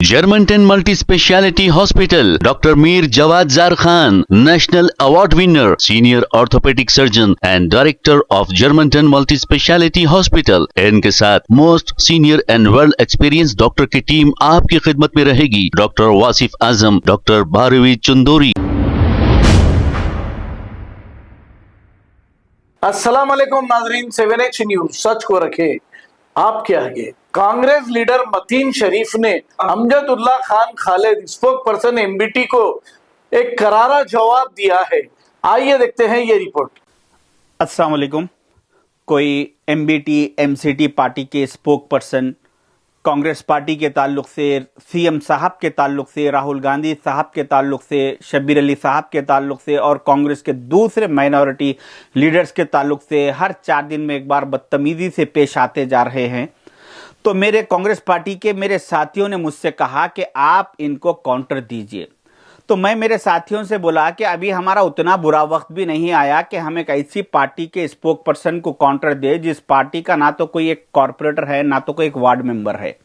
Germantown Multi Speciality Hospital, Dr. Mir Jawad Zar Khan, National Award winner, Senior Orthopedic Surgeon and Director of Germantown Multi Speciality Hospital। इनके साथ most senior and world experience doctor की team आपकी खिदमत में रहेगी। Doctor Wasif Azam, doctor Bharvi Chandori. अस्सलाम वालेकुम नाजरीन, 7H न्यूज सच को रखे आपके आगे। कांग्रेस लीडर मतीन शरीफ ने Amjadullah Khan Khalid spoke person MBT को एक करारा जवाब दिया है। आइए देखते हैं ये रिपोर्ट। अस्सलाम वालेकुम। कोई एमबीटी एमसीटी पार्टी के स्पोक पर्सन कांग्रेस पार्टी के ताल्लुक से, सीएम साहब के ताल्लुक से, राहुल गांधी साहब के ताल्लुक से, शब्बीर अली साहब के ताल्लुक से और कांग्रेस के दूसरे माइनॉरिटी लीडर्स के ताल्लुक से हर 4 दिन में एक बार बदतमीजी से पेश आते जा रहे हैं। तो मेरे कांग्रेस पार्टी के मेरे साथियों ने मुझसे कहा कि आप इनको काउंटर दीजिए। तो मैं मेरे साथियों से बोला कि अभी हमारा उतना बुरा वक्त भी नहीं आया कि हम एक ऐसी पार्टी के स्पोक पर्सन को काउंटर दे जिस पार्टी का ना तो कोई एक कॉर्पोरेटर है ना तो कोई एक वार्ड मेंबर है।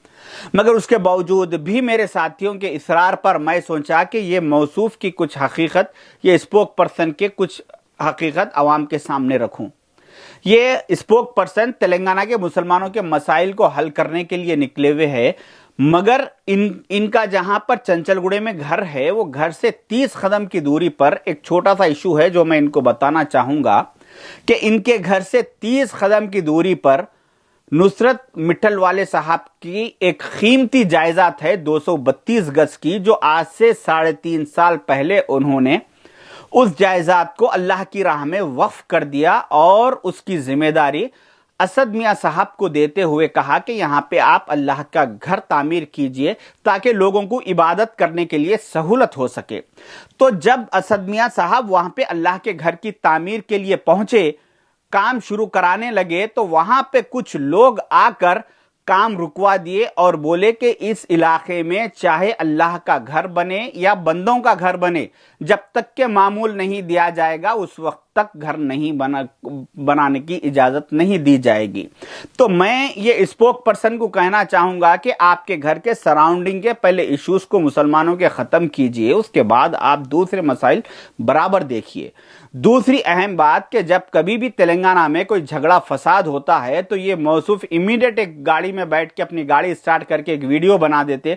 मगर उसके बावजूद भी मेरे साथियों के इसरार पर मैं सोचा कि ये मौसूफ की कुछ हकीकत, ये स्पोक पर्सन के कुछ हकीकत आवाम के सामने रखूं। ये स्पोक पर्सन तेलंगाना के मुसलमानों के मसाइल को हल करने के लिए निकले हुए हैं, मगर इनका जहां पर चंचलगुड़े में घर है वो घर से 30 कदम की दूरी पर एक छोटा सा इशू है जो मैं इनको बताना चाहूंगा कि इनके घर से 30 कदम की दूरी पर नुसरत मिठल वाले साहब की एक कीमती जायदाद है 232 गज की, जो आज से 3.5 साल पहले उन्होंने उस जायदाद को अल्लाह की राह में वक्फ कर दिया और उसकी जिम्मेदारी असद मियां साहब को देते हुए कहा कि यहां पे आप अल्लाह का घर तामीर कीजिए ताकि लोगों को इबादत करने के लिए सहूलत हो सके। तो जब असद मियां साहब वहां पे अल्लाह के घर की तामीर के लिए पहुंचे, काम शुरू कराने लगे, तो वहां पे कुछ लोग आकर काम रुकवा दिए और बोले कि इस इलाके में चाहे अल्लाह का घर बने या बंदों का घर बने, जब तक के मामूल नहीं दिया जाएगा उस वक्त तक घर नहीं बनाने की इजाजत नहीं दी जाएगी। तो मैं ये स्पोक पर्सन को कहना चाहूंगा कि आपके घर के सराउंडिंग के पहले इश्यूज को मुसलमानों के खत्म कीजिए, उसके बाद आप दूसरे मसाइल बराबर देखिए। दूसरी अहम बात कि जब कभी भी तेलंगाना में कोई झगड़ा फसाद होता है तो ये मौसूफ इमीडिएट एक गाड़ी में बैठ के अपनी गाड़ी स्टार्ट करके एक वीडियो बना देते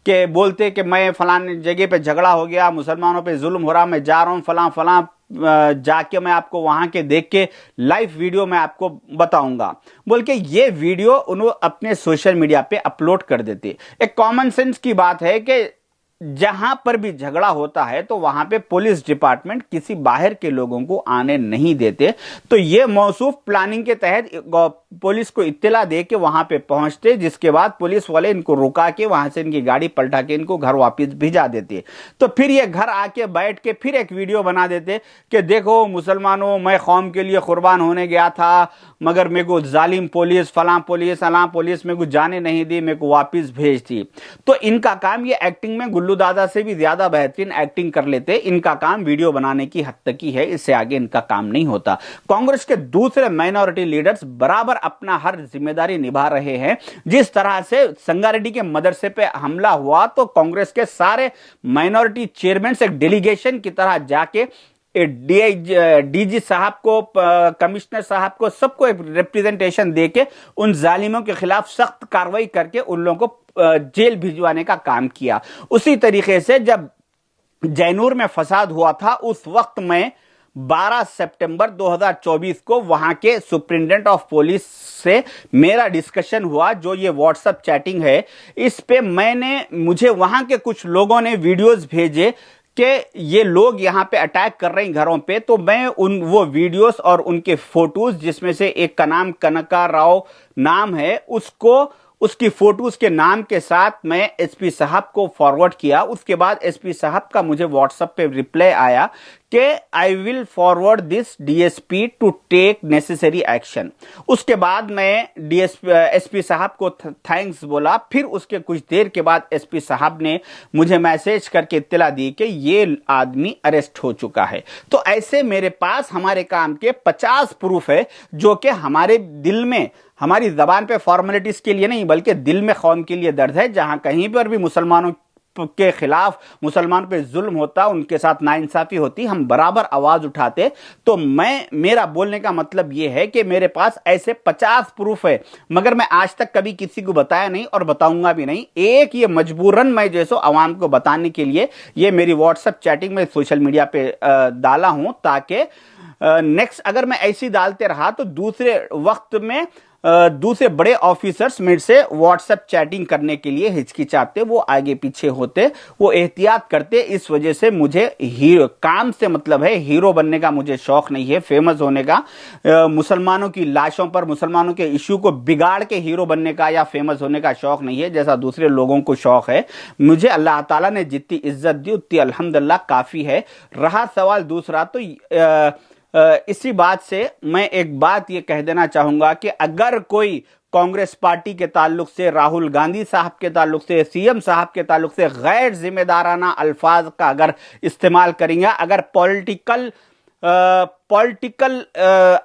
कि बोलते कि मैं फलाने जगह पे झगड़ा हो गया, मुसलमानों पे जुल्म हो रहा, मैं जा रहा हूं फलां फलां, जाके मैं आपको वहां के देख के लाइव वीडियो मैं आपको बताऊंगा बोल के ये वीडियो उन्होंने अपने सोशल मीडिया पे अपलोड कर देते। एक कॉमन सेंस की बात है कि जहां पर भी झगड़ा होता है तो वहां पे पुलिस डिपार्टमेंट किसी बाहर के लोगों को आने नहीं देते। तो ये मौसूफ प्लानिंग के तहत पुलिस को इत्तला दे के वहां पे पहुंचते, जिसके बाद पुलिस वाले इनको रुका के वहां से इनकी गाड़ी पलटा के इनको घर वापस भिजा देते। तो फिर ये घर आके बैठ के फिर एक वीडियो बना देते कि देखो मुसलमानों, मैं कौम के लिए कुर्बान होने गया था मगर मेरे को जालिम पुलिस, फलां पुलिस, अलां पुलिस मेरे को जाने नहीं दी, मेरे को वापस भेज दी। तो इनका काम, ये एक्टिंग में गुल्लू दादा से भी ज्यादा बेहतरीन एक्टिंग कर लेते। इनका काम वीडियो बनाने की हद तक ही है, इससे आगे इनका काम नहीं होता। कांग्रेस के दूसरे माइनॉरिटी लीडर्स बराबर अपना हर जिम्मेदारी निभा रहे हैं। जिस तरह से संगारेड्डी के मदरसे पे हमला हुआ तो कांग्रेस के सारे माइनॉरिटी चेयरमैन एक डेलीगेशन की तरह जाके डीजी साहब को, कमिश्नर साहब को, सबको एक रिप्रेजेंटेशन देके उन जालिमों के खिलाफ सख्त कार्रवाई करके उन लोगों को जेल भिजवाने का काम किया। उसी तरीके से जब जैनूर में फसाद हुआ था उस वक्त में 12 सितंबर 2024 को वहां के सुप्रिंटेंडेंट ऑफ पुलिस से मेरा डिस्कशन हुआ। जो ये व्हाट्सएप चैटिंग है इस पे मुझे वहां के कुछ लोगों ने वीडियोस भेजे कि ये लोग यहाँ पे अटैक कर रहे हैं घरों पे। तो मैं वो वीडियोस और उनके फोटोज, जिसमें से एक का नाम कनका राव नाम है, उसकी फोटोज के नाम के साथ मैं एसपी साहब को फॉरवर्ड किया। उसके बाद एसपी साहब का मुझे व्हाट्सएप पे रिप्लाई आया कि I will forward this DSP to take necessary action. उसके बाद मैं एसपी साहब को थैंक्स बोला। फिर उसके कुछ देर के बाद एसपी साहब ने मुझे मैसेज करके इत्तला दी कि ये आदमी अरेस्ट हो चुका है। तो ऐसे मेरे पास हमारे काम के 50 प्रूफ है जो कि हमारे दिल में, हमारी जबान पे फॉर्मेलिटीज के लिए नहीं बल्कि दिल में कौम के लिए दर्द है। जहां कहीं पर भी मुसलमानों के खिलाफ, मुसलमान पे जुल्म होता, उनके साथ नाइंसाफी होती, हम बराबर आवाज उठाते। तो मेरा बोलने का मतलब यह है कि मेरे पास ऐसे 50 प्रूफ है, मगर मैं आज तक कभी किसी को बताया नहीं और बताऊंगा भी नहीं। एक ये मजबूरन मैं जैसो आवाम को बताने के लिए ये मेरी व्हाट्सएप चैटिंग में सोशल मीडिया पे डाला हूं, ताकि नेक्स्ट अगर मैं ऐसी डालते रहा तो दूसरे वक्त में दूसरे बड़े ऑफिसर्स मेरे से व्हाट्सएप चैटिंग करने के लिए हिचकिचाते, वो आगे पीछे होते, वो एहतियात करते। इस वजह से मुझे हीरो काम से मतलब है, हीरो बनने का मुझे शौक नहीं है, फेमस होने का, मुसलमानों की लाशों पर, मुसलमानों के इश्यू को बिगाड़ के हीरो बनने का या फेमस होने का शौक नहीं है जैसा दूसरे लोगों को शौक है। मुझे अल्लाह ताला ने जितनी इज्जत दी उतनी अल्हम्दुलिल्लाह काफी है। रहा सवाल दूसरा, तो इसी बात से मैं एक बात ये कह देना चाहूंगा कि अगर कोई कांग्रेस पार्टी के ताल्लुक से, राहुल गांधी साहब के ताल्लुक से, सीएम साहब के ताल्लुक से गैर जिम्मेदाराना अल्फाज का अगर इस्तेमाल करेंगे, अगर पॉलिटिकल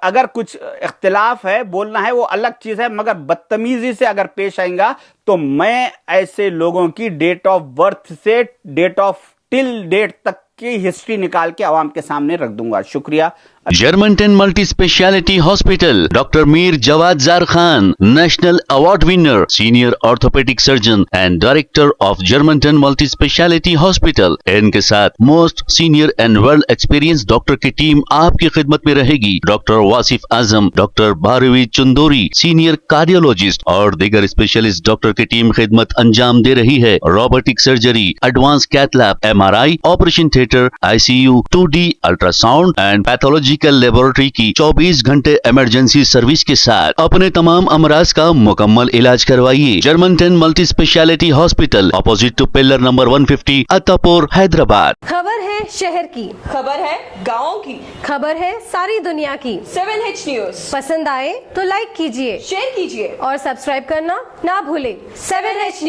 अगर कुछ इख्तिलाफ है, बोलना है, वो अलग चीज है, मगर बदतमीजी से अगर पेश आएगा तो मैं ऐसे लोगों की डेट ऑफ बर्थ से डेट ऑफ टिल डेट तक की हिस्ट्री निकाल के आवाम के सामने रख दूंगा। शुक्रिया। Germanton multi speciality hospital, doctor Mir Jawad Zar Khan, national award winner, senior orthopaedic surgeon and director of Germanton multi speciality hospital. इनके साथ most senior and well experience doctor की टीम आपकी खिदमत में रहेगी। Doctor Wasif Azam, doctor Bharvi Chandori, senior cardiologist और दीगर स्पेशलिस्ट डॉक्टर की टीम खिदमत अंजाम दे रही है। Robotic surgery, advance cath lab, MRI, operation theatre, ICU, 2D ultrasound and pathological laboratory की 24 घंटे इमरजेंसी सर्विस के साथ अपने तमाम अमराज का मुकम्मल इलाज करवाइए। Germanten multi speciality hospital, opposite to pillar number 150, Attapur, Hyderabad. खबर है शहर की, खबर है गाँव की, खबर है सारी दुनिया की। 7H न्यूज पसंद आए तो लाइक कीजिए, शेयर कीजिए और सब्सक्राइब करना ना भूले। 7H news.